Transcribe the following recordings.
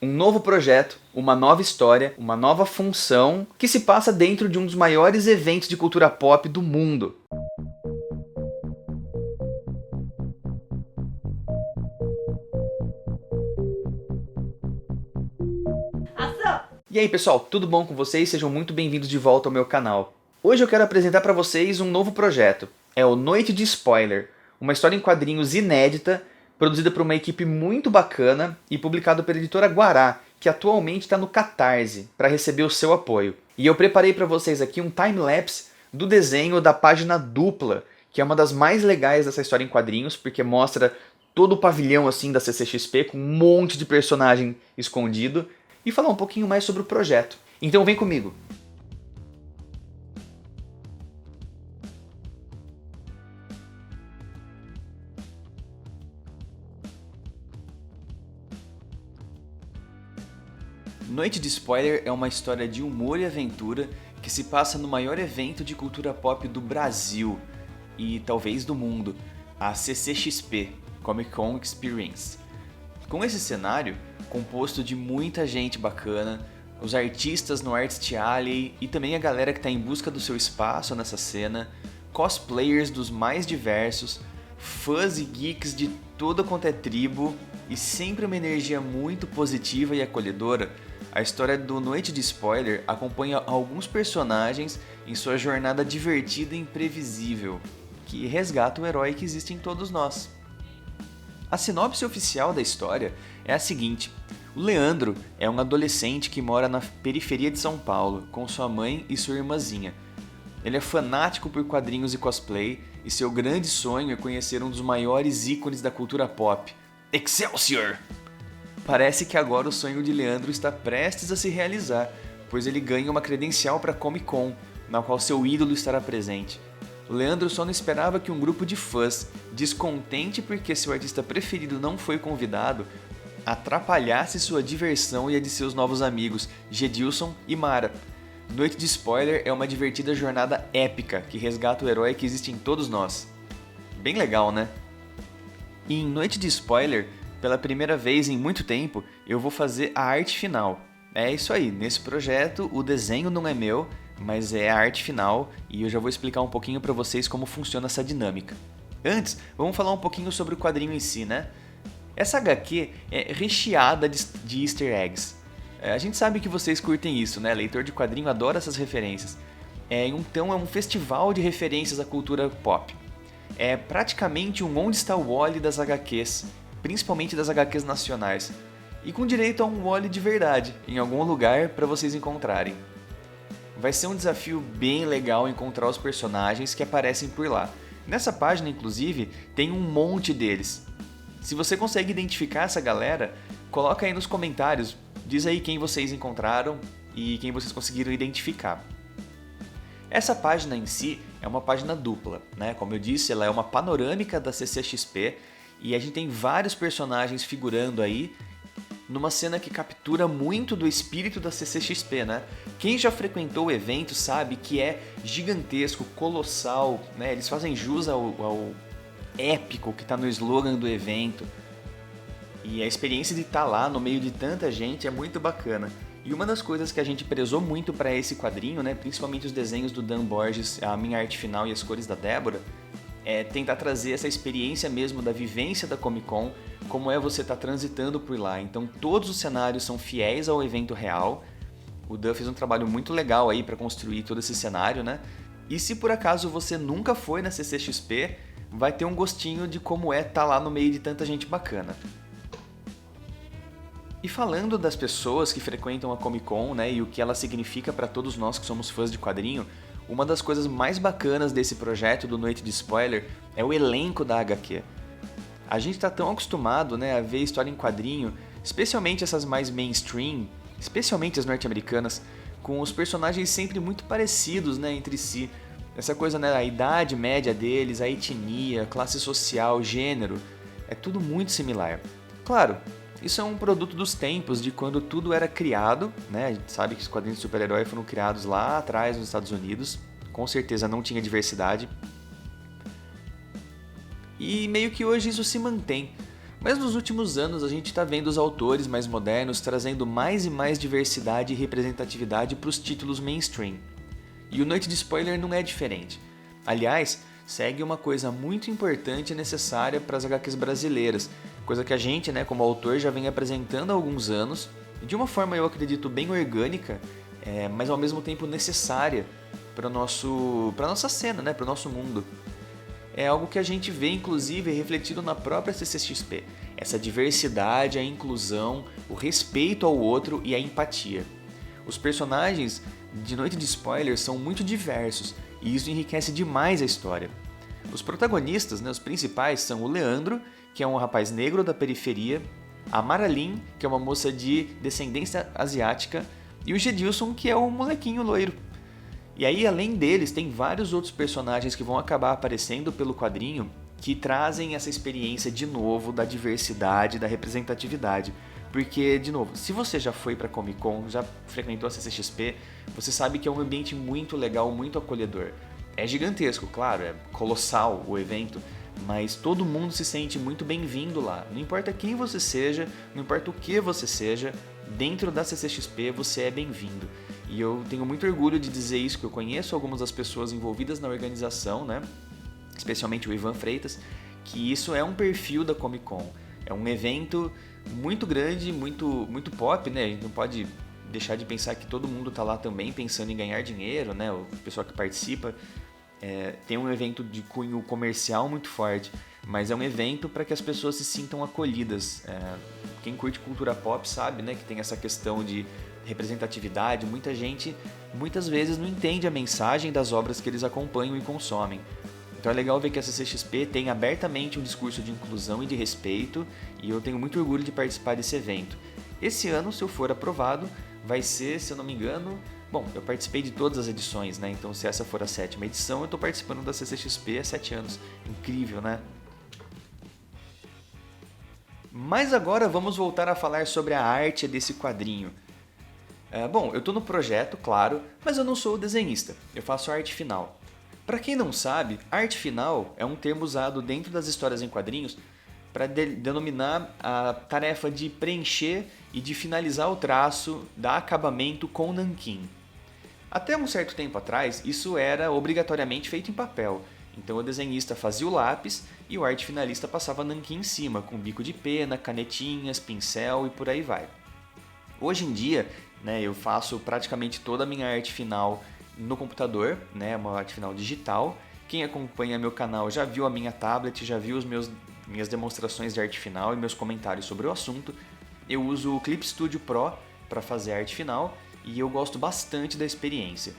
Um novo projeto, uma nova história, uma nova função que se passa dentro de um dos maiores eventos de cultura pop do mundo. E aí pessoal, tudo bom com vocês? Sejam muito bem-vindos de volta ao meu canal. Hoje eu quero apresentar para vocês um novo projeto. É o Noite de Spoiler, uma história em quadrinhos inédita, produzida por uma equipe muito bacana e publicado pela editora Guará, que atualmente está no Catarse, para receber o seu apoio. E eu preparei para vocês aqui um time-lapse do desenho da página dupla, que é uma das mais legais dessa história em quadrinhos, porque mostra todo o pavilhão assim da CCXP com um monte de personagem escondido, e falar um pouquinho mais sobre o projeto. Então vem comigo! Noite de Spoiler é uma história de humor e aventura que se passa no maior evento de cultura pop do Brasil e talvez do mundo, a CCXP, Comic Con Experience. Com esse cenário, composto de muita gente bacana, os artistas no Artist Alley e também a galera que está em busca do seu espaço nessa cena, cosplayers dos mais diversos, fãs e geeks de toda quanto é tribo e sempre uma energia muito positiva e acolhedora, a história do Noite de Spoiler acompanha alguns personagens em sua jornada divertida e imprevisível, que resgata o herói que existe em todos nós. A sinopse oficial da história é a seguinte: o Leandro é um adolescente que mora na periferia de São Paulo, com sua mãe e sua irmãzinha. Ele é fanático por quadrinhos e cosplay, e seu grande sonho é conhecer um dos maiores ícones da cultura pop, Excelsior! Parece que agora o sonho de Leandro está prestes a se realizar, pois ele ganha uma credencial para a Comic Con, na qual seu ídolo estará presente. O Leandro só não esperava que um grupo de fãs, descontente porque seu artista preferido não foi convidado, atrapalhasse sua diversão e a de seus novos amigos, Gedilson e Mara. Noite de Spoiler é uma divertida jornada épica que resgata o herói que existe em todos nós. Bem legal, né? E em Noite de Spoiler, pela primeira vez em muito tempo, eu vou fazer a arte final. É isso aí, nesse projeto o desenho não é meu, mas é a arte final e eu já vou explicar um pouquinho para vocês como funciona essa dinâmica. Antes, vamos falar um pouquinho sobre o quadrinho em si, né? Essa HQ é recheada de easter eggs. A gente sabe que vocês curtem isso, né? Leitor de quadrinho adora essas referências. Então é um festival de referências à cultura pop. É praticamente um Onde Está o Wally das HQs, principalmente das HQs nacionais, e com direito a um Wally de verdade, em algum lugar para vocês encontrarem. Vai ser um desafio bem legal encontrar os personagens que aparecem por lá. Nessa página, inclusive, tem um monte deles. Se você consegue identificar essa galera, coloca aí nos comentários, diz aí quem vocês encontraram e quem vocês conseguiram identificar. Essa página em si é uma página dupla, né? Como eu disse, ela é uma panorâmica da CCXP e a gente tem vários personagens figurando aí numa cena que captura muito do espírito da CCXP, né? Quem já frequentou o evento sabe que é gigantesco, colossal, né? Eles fazem jus ao épico que está no slogan do evento. E a experiência de estar lá no meio de tanta gente é muito bacana. E uma das coisas que a gente prezou muito para esse quadrinho, né, principalmente os desenhos do Dan Borges, a minha arte final e as cores da Débora, é tentar trazer essa experiência mesmo da vivência da Comic Con, como é você estar transitando por lá. Então todos os cenários são fiéis ao evento real. O Dan fez um trabalho muito legal aí para construir todo esse cenário, né? E se por acaso você nunca foi na CCXP, vai ter um gostinho de como é estar lá no meio de tanta gente bacana. E falando das pessoas que frequentam a Comic Con, né, e o que ela significa para todos nós que somos fãs de quadrinho, uma das coisas mais bacanas desse projeto do Noite de Spoiler é o elenco da HQ. A gente está tão acostumado, né, a ver história em quadrinho, especialmente essas mais mainstream, especialmente as norte-americanas, com os personagens sempre muito parecidos, né, entre si. Essa coisa, né, a idade média deles, a etnia, classe social, gênero, é tudo muito similar. Claro, isso é um produto dos tempos, de quando tudo era criado, né? A gente sabe que os quadrinhos de super-herói foram criados lá atrás nos Estados Unidos, com certeza não tinha diversidade. E meio que hoje isso se mantém. Mas nos últimos anos a gente está vendo os autores mais modernos trazendo mais e mais diversidade e representatividade para os títulos mainstream. E o Noite de Spoiler não é diferente. Aliás, segue uma coisa muito importante e necessária para as HQs brasileiras, coisa que a gente, como autor, já vem apresentando há alguns anos, de uma forma eu acredito bem orgânica, mas ao mesmo tempo necessária para a nossa cena, para o nosso mundo. É algo que a gente vê inclusive refletido na própria CCXP, essa diversidade, a inclusão, o respeito ao outro e a empatia. Os personagens de Noite de Spoiler são muito diversos e isso enriquece demais a história. Os protagonistas, os principais, são o Leandro, que é um rapaz negro da periferia, a Maralyn, que é uma moça de descendência asiática, e o Gedilson, que é um molequinho loiro. E aí, além deles, tem vários outros personagens que vão acabar aparecendo pelo quadrinho que trazem essa experiência de novo da diversidade, da representatividade. Porque, de novo, se você já foi pra Comic Con, já frequentou a CCXP, você sabe que é um ambiente muito legal, muito acolhedor. É gigantesco, claro, é colossal o evento, mas todo mundo se sente muito bem-vindo lá. Não importa quem você seja, não importa o que você seja, dentro da CCXP você é bem-vindo. E eu tenho muito orgulho de dizer isso, que eu conheço algumas das pessoas envolvidas na organização, especialmente o Ivan Freitas, que isso é um perfil da Comic Con. É um evento muito grande, muito pop, A gente não pode deixar de pensar que todo mundo está lá também pensando em ganhar dinheiro, O pessoal que participa. Tem um evento de cunho comercial muito forte, mas é um evento para que as pessoas se sintam acolhidas. Quem curte cultura pop sabe, que tem essa questão de representatividade. Muita gente, muitas vezes, não entende a mensagem das obras que eles acompanham e consomem. Então é legal ver que a CCXP tem abertamente um discurso de inclusão e de respeito, e eu tenho muito orgulho de participar desse evento. Esse ano, se eu for aprovado, vai ser, se eu não me engano... Bom, eu participei de todas as edições, Então se essa for a 7ª edição, eu estou participando da CCXP há 7 anos. Incrível, Mas agora vamos voltar a falar sobre a arte desse quadrinho. Bom, eu estou no projeto, claro, mas eu não sou o desenhista, eu faço arte final. Para quem não sabe, arte final é um termo usado dentro das histórias em quadrinhos para denominar a tarefa de preencher e de finalizar o traço, dar acabamento com nanquim. Até um certo tempo atrás, isso era obrigatoriamente feito em papel, então o desenhista fazia o lápis e o arte finalista passava nanquim em cima, com bico de pena, canetinhas, pincel e por aí vai. Hoje em dia, eu faço praticamente toda a minha arte final no computador, uma arte final digital. Quem acompanha meu canal já viu a minha tablet, já viu minhas demonstrações de arte final e meus comentários sobre o assunto. Eu uso o Clip Studio Pro para fazer arte final e eu gosto bastante da experiência.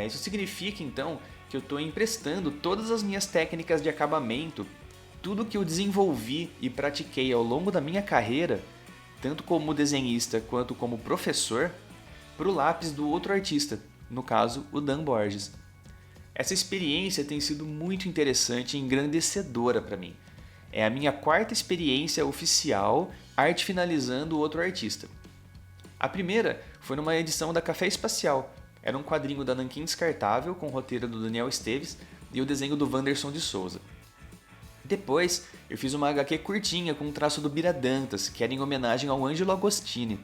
Isso significa então que eu estou emprestando todas as minhas técnicas de acabamento, tudo que eu desenvolvi e pratiquei ao longo da minha carreira, tanto como desenhista quanto como professor, para o lápis do outro artista, no caso o Dan Borges. Essa experiência tem sido muito interessante e engrandecedora para mim. É a minha 4ª experiência oficial arte finalizando outro artista. A primeira foi numa edição da Café Espacial. Era um quadrinho da Nanquim Descartável com o roteiro do Daniel Esteves e o desenho do Wanderson de Souza. Depois, eu fiz uma HQ curtinha com um traço do Bira Dantas, que era em homenagem ao Ângelo Agostini.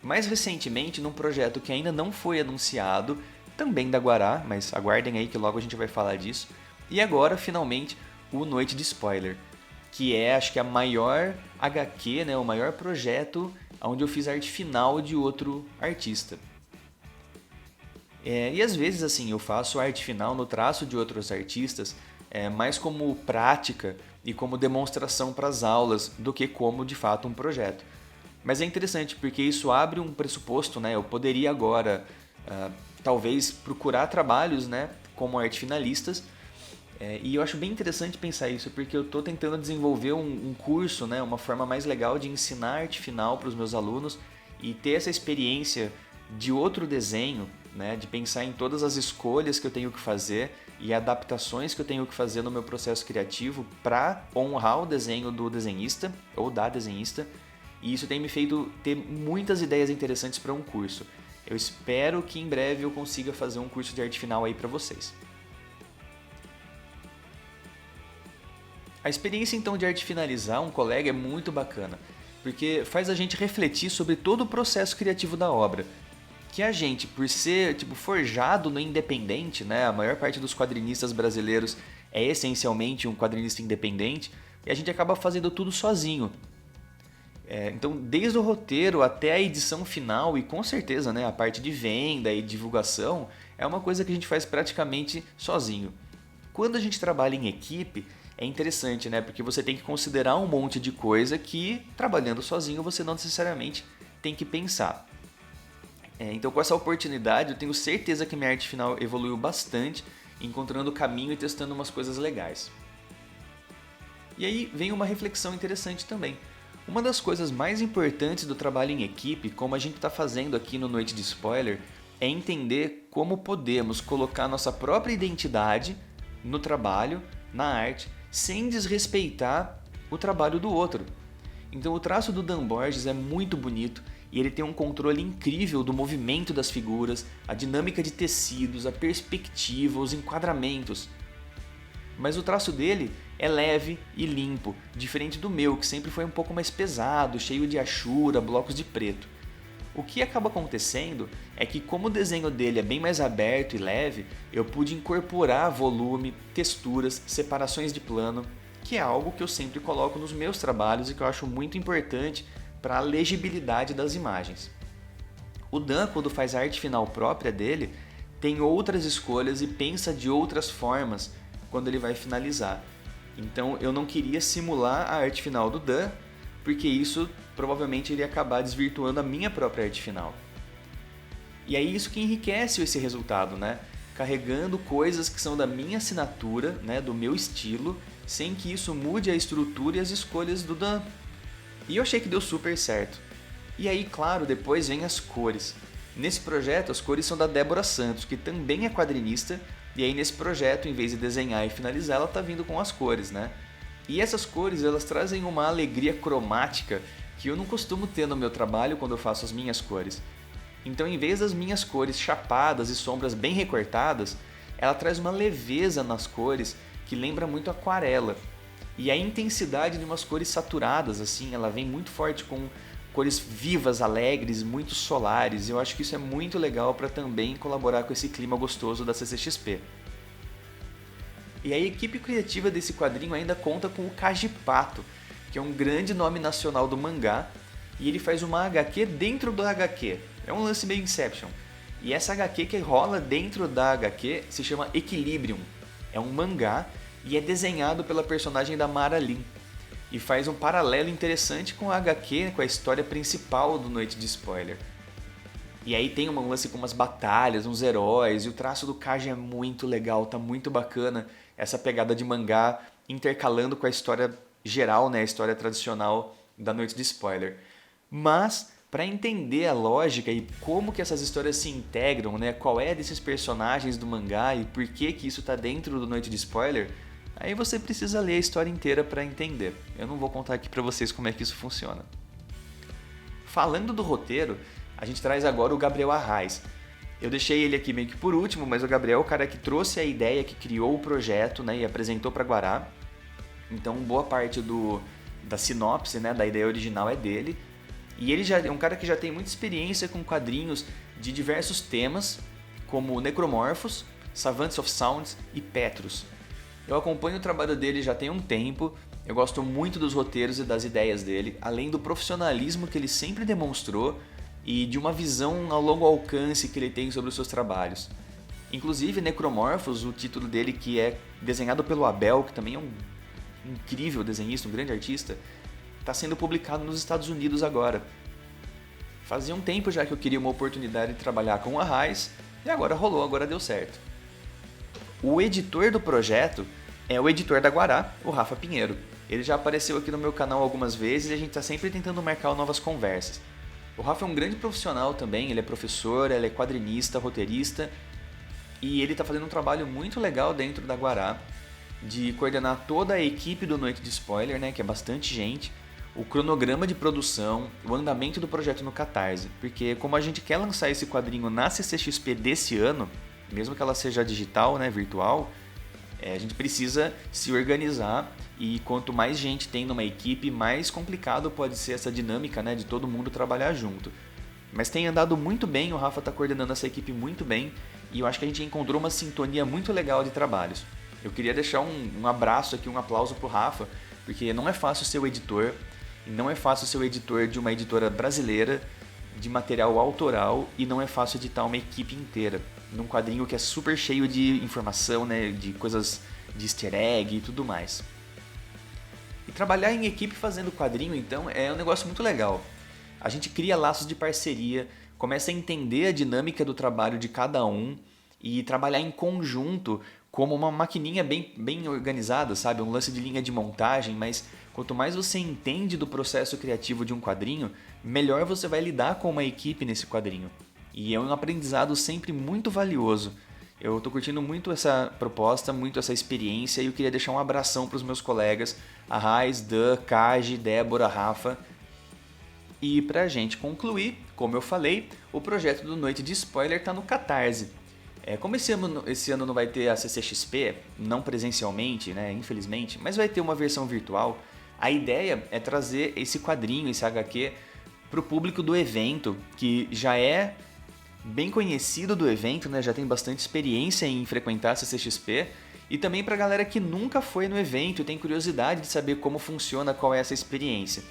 Mais recentemente, num projeto que ainda não foi anunciado, também da Guará, mas aguardem aí que logo a gente vai falar disso. E agora, finalmente, o Noite de Spoiler, que é, acho que a maior HQ, o maior projeto onde eu fiz a arte final de outro artista. E às vezes, assim, eu faço arte final no traço de outros artistas, mais como prática e como demonstração para as aulas do que como, de fato, um projeto. Mas é interessante porque isso abre um pressuposto, Eu poderia agora, talvez, procurar trabalhos, como arte finalistas. E eu acho bem interessante pensar isso, porque eu estou tentando desenvolver um curso, uma forma mais legal de ensinar arte final para os meus alunos e ter essa experiência de outro desenho, de pensar em todas as escolhas que eu tenho que fazer e adaptações que eu tenho que fazer no meu processo criativo para honrar o desenho do desenhista ou da desenhista. E isso tem me feito ter muitas ideias interessantes para um curso. Eu espero que em breve eu consiga fazer um curso de arte final aí para vocês. A experiência então de arte finalizar um colega é muito bacana, porque faz a gente refletir sobre todo o processo criativo da obra. Que a gente, por ser forjado no independente, né? A maior parte dos quadrinistas brasileiros é essencialmente um quadrinista independente, e a gente acaba fazendo tudo sozinho. Então, desde o roteiro até a edição final e com certeza, né, a parte de venda e divulgação é uma coisa que a gente faz praticamente sozinho. Quando a gente trabalha em equipe, é interessante, né, porque você tem que considerar um monte de coisa que, trabalhando sozinho, você não necessariamente tem que pensar. Então, com essa oportunidade, eu tenho certeza que minha arte final evoluiu bastante, encontrando o caminho e testando umas coisas legais. E aí vem uma reflexão interessante também. Uma das coisas mais importantes do trabalho em equipe, como a gente está fazendo aqui no Noite de Spoiler, é entender como podemos colocar nossa própria identidade no trabalho, na arte, sem desrespeitar o trabalho do outro. Então o traço do Dan Borges é muito bonito e ele tem um controle incrível do movimento das figuras, a dinâmica de tecidos, a perspectiva, os enquadramentos. Mas o traço dele é leve e limpo, diferente do meu, que sempre foi um pouco mais pesado, cheio de achura, blocos de preto. O que acaba acontecendo é que, como o desenho dele é bem mais aberto e leve, eu pude incorporar volume, texturas, separações de plano, que é algo que eu sempre coloco nos meus trabalhos e que eu acho muito importante para a legibilidade das imagens. O Dan, quando faz a arte final própria dele, tem outras escolhas e pensa de outras formas quando ele vai finalizar. Então eu não queria simular a arte final do Dan, porque isso provavelmente iria acabar desvirtuando a minha própria arte final. E é isso que enriquece esse resultado, né? Carregando coisas que são da minha assinatura, né? Do meu estilo, sem que isso mude a estrutura e as escolhas do Dan. E eu achei que deu super certo. E aí, claro, depois vem as cores. Nesse projeto, as cores são da Débora Santos, que também é quadrinista, e aí nesse projeto, em vez de desenhar e finalizar, ela tá vindo com as cores, né? E essas cores, elas trazem uma alegria cromática que eu não costumo ter no meu trabalho quando eu faço as minhas cores. Então, em vez das minhas cores chapadas e sombras bem recortadas, ela traz uma leveza nas cores que lembra muito aquarela. E a intensidade de umas cores saturadas, assim, ela vem muito forte com cores vivas, alegres, muito solares. Eu acho que isso é muito legal para também colaborar com esse clima gostoso da CCXP. E a equipe criativa desse quadrinho ainda conta com o Kajipato, que é um grande nome nacional do mangá, e ele faz uma HQ dentro do HQ. É um lance meio Inception. E essa HQ que rola dentro da HQ se chama Equilibrium. É um mangá e é desenhado pela personagem da Mara Lin. E faz um paralelo interessante com a HQ, com a história principal do Noite de Spoiler. E aí tem um lance com umas batalhas, uns heróis, e o traço do Kaji é muito legal, tá muito bacana. Essa pegada de mangá intercalando com a história geral, né, a história tradicional da Noite de Spoiler. Mas, para entender a lógica e como que essas histórias se integram, né, qual é desses personagens do mangá e por que isso tá dentro do Noite de Spoiler, aí você precisa ler a história inteira para entender. Eu não vou contar aqui para vocês como é que isso funciona. Falando do roteiro, a gente traz agora o Gabriel Arraes. Eu deixei ele aqui meio que por último, mas o Gabriel é o cara que trouxe a ideia, que criou o projeto, né, e apresentou para Guará. Então boa parte da sinopse, né, da ideia original é dele. E ele já é um cara que já tem muita experiência com quadrinhos de diversos temas, como Necromorphos, Savants of Sounds e Petrus. Eu acompanho o trabalho dele já tem um tempo, eu gosto muito dos roteiros e das ideias dele, além do profissionalismo que ele sempre demonstrou e de uma visão a longo alcance que ele tem sobre os seus trabalhos. Inclusive, Necromorphos, o título dele, que é desenhado pelo Abel, que também é um incrível desenhista, um grande artista, está sendo publicado nos Estados Unidos agora. Fazia um tempo já que eu queria uma oportunidade de trabalhar com o Arraes, e agora rolou, agora deu certo. O editor do projeto é o editor da Guará, o Rafa Pinheiro. Ele já apareceu aqui no meu canal algumas vezes e a gente está sempre tentando marcar novas conversas. O Rafa é um grande profissional também, ele é professor, ele é quadrinista, roteirista, e ele está fazendo um trabalho muito legal dentro da Guará, de coordenar toda a equipe do Noite de Spoiler, né, que é bastante gente, o cronograma de produção, o andamento do projeto no Catarse, porque como a gente quer lançar esse quadrinho na CCXP desse ano, mesmo que ela seja digital, né, virtual, A gente precisa se organizar e quanto mais gente tem numa equipe, mais complicado pode ser essa dinâmica, né, de todo mundo trabalhar junto. Mas tem andado muito bem, o Rafa está coordenando essa equipe muito bem e eu acho que a gente encontrou uma sintonia muito legal de trabalhos. Eu queria deixar um abraço aqui, um aplauso pro Rafa, porque não é fácil ser o editor, e não é fácil ser o editor de uma editora brasileira, de material autoral, e não é fácil editar uma equipe inteira, num quadrinho que é super cheio de informação, né, de coisas de easter egg e tudo mais. E trabalhar em equipe fazendo quadrinho, então, é um negócio muito legal. A gente cria laços de parceria, começa a entender a dinâmica do trabalho de cada um e trabalhar em conjunto como uma maquininha bem organizada, sabe? Um lance de linha de montagem, mas quanto mais você entende do processo criativo de um quadrinho, melhor você vai lidar com uma equipe nesse quadrinho. E é um aprendizado sempre muito valioso. Eu estou curtindo muito essa proposta, muito essa experiência e eu queria deixar um abração para os meus colegas, a Raiz, Dan, Kaji, Débora, Rafa. E pra gente concluir, como eu falei, o projeto do Noite de Spoiler está no Catarse. Como esse ano não vai ter a CCXP, não presencialmente, né, infelizmente, mas vai ter uma versão virtual, a ideia é trazer esse quadrinho, esse HQ, para o público do evento, que já é bem conhecido do evento, né, já tem bastante experiência em frequentar a CCXP, e também para a galera que nunca foi no evento e tem curiosidade de saber como funciona, qual é essa experiência.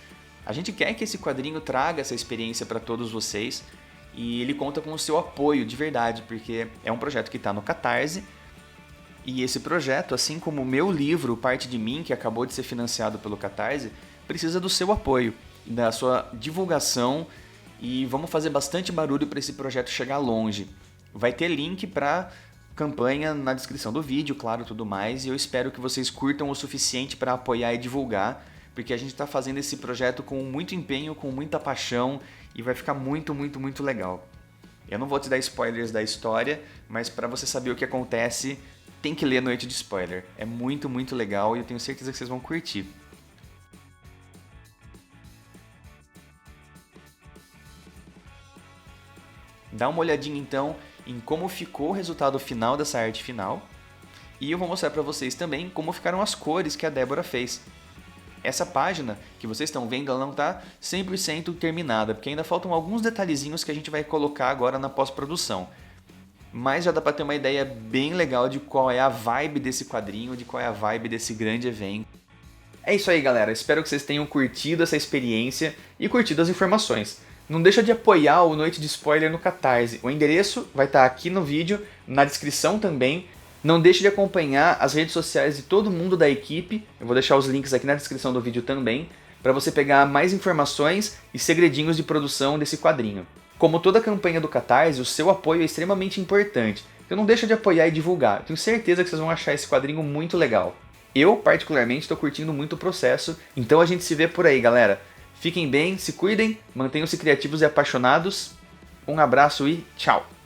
A gente quer que esse quadrinho traga essa experiência para todos vocês e ele conta com o seu apoio de verdade, porque é um projeto que está no Catarse e esse projeto, assim como o meu livro Parte de Mim, que acabou de ser financiado pelo Catarse, precisa do seu apoio, da sua divulgação e vamos fazer bastante barulho para esse projeto chegar longe. Vai ter link para campanha na descrição do vídeo, claro, tudo mais, e eu espero que vocês curtam o suficiente para apoiar e divulgar, porque a gente está fazendo esse projeto com muito empenho, com muita paixão e vai ficar muito, muito, muito legal. Eu não vou te dar spoilers da história, mas para você saber o que acontece, tem que ler Noite de Spoiler. É muito, muito legal e eu tenho certeza que vocês vão curtir. Dá uma olhadinha então em como ficou o resultado final dessa arte final e eu vou mostrar para vocês também como ficaram as cores que a Débora fez. Essa página que vocês estão vendo, ela não está 100% terminada, porque ainda faltam alguns detalhezinhos que a gente vai colocar agora na pós-produção. Mas já dá para ter uma ideia bem legal de qual é a vibe desse quadrinho, de qual é a vibe desse grande evento. É isso aí, galera. Espero que vocês tenham curtido essa experiência e curtido as informações. Não deixa de apoiar o Noite de Spoiler no Catarse. O endereço vai estar aqui no vídeo, na descrição também. Não deixe de acompanhar as redes sociais de todo mundo da equipe, eu vou deixar os links aqui na descrição do vídeo também, para você pegar mais informações e segredinhos de produção desse quadrinho. Como toda a campanha do Catarse, o seu apoio é extremamente importante, então não deixa de apoiar e divulgar, tenho certeza que vocês vão achar esse quadrinho muito legal. Eu, particularmente, estou curtindo muito o processo, então a gente se vê por aí, galera. Fiquem bem, se cuidem, mantenham-se criativos e apaixonados, um abraço e tchau!